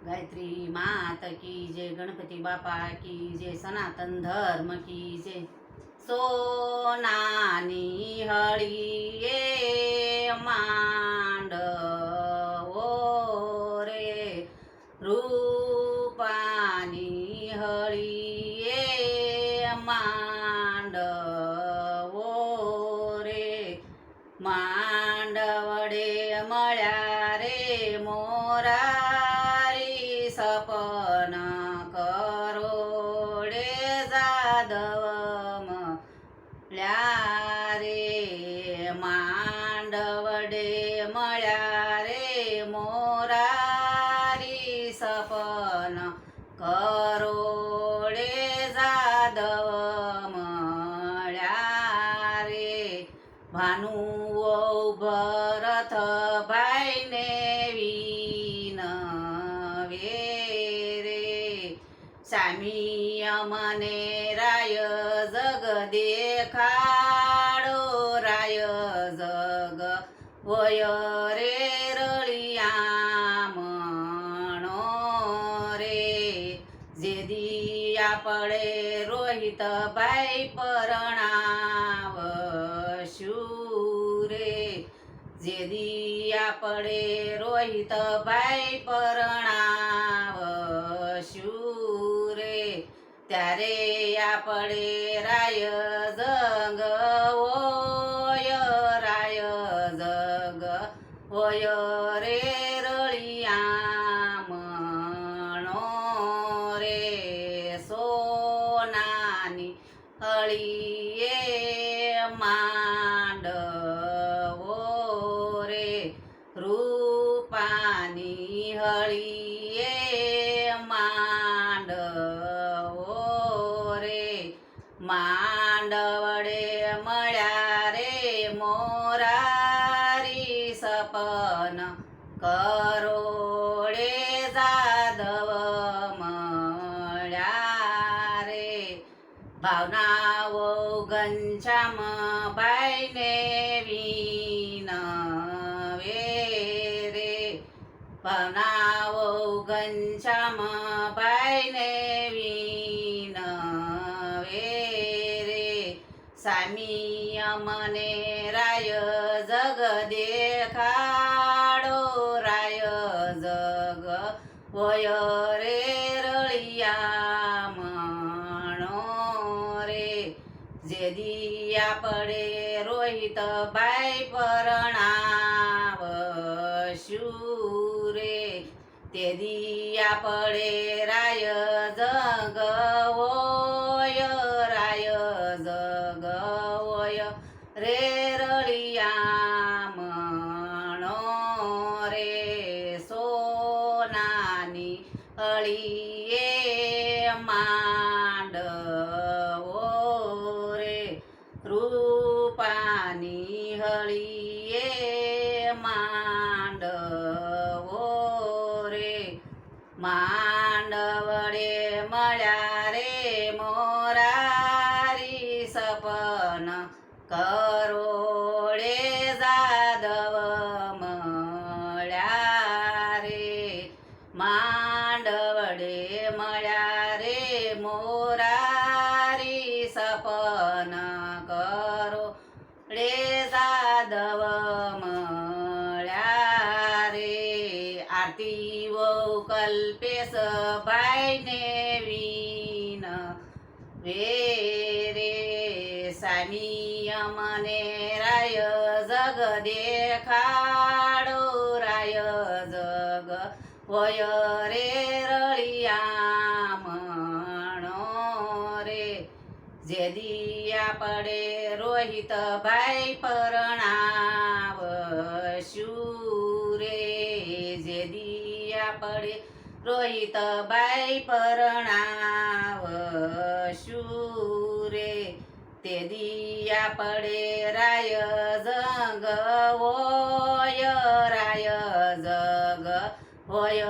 गायत्री मात की जय, गणपती बापा की जय, सनातन धर्म की जय। सोनानी हळीये मांडवो रे, रूपानी हळीये मांडवो रे, मांडवडे मळ्या रे मोरा, सपन करोडे जाधव मळ्या रे, मांडवडे मळ्या रे मोरारी, सपन करोडे जाधव मळ्या रे, भानु भरत भाईने स्वामी यमने राय जग देखाडो, राय जग वय रे रळिया म्हणो रे, जे दिया पडे रोहित बाई परणाव शूरे, जे दिया पडे रोहित बाई परणाव शूरे, त्यारे या पडे राय जग ओय, राय जग ओय रे रळिया म्हणो रे, सोनानी हळीये मांडवो रे, रूपानी हळीये मांडवो रे, मांडवडे मळ्या रे मोरारी, सपन करोडे जाधव मळ्या रे, भावना वो घनश्याम बाईने विनवे रे, भावना वो घनश्याम बाईने विनवे रे, स्वामी यमने राय जग देखाडो, राय जग वय रे रळिया म्हणो रे, जे दिया पडे रोहित बाई परणाव शूरे, ते दिया पडे राय जग ओय, राय जग ओय रे रळिया म्हणो रे, सोनानी हळीये मांडवो रे, रूपानी हळीये मांडवो रे, मांडवडे मळ्या रे मोरारी, सपन करोडे जाधव मळ्या रे, मांडवडे मळ्या रे मोरारी, सपन करोडे जाधव मळ्या रे, आरती वो कल्पेश बाईने विनवे रे, स्वामी यमने राय जग देखाडो, राय जग वय रे रळिया म्हणो रे, जे दिया पडे रोहित बाई परणाव शूरे, जे दिया पडे रोहित बाई परणाव शूरे, ते दिया पडे राय जग ओय, राय जग ओय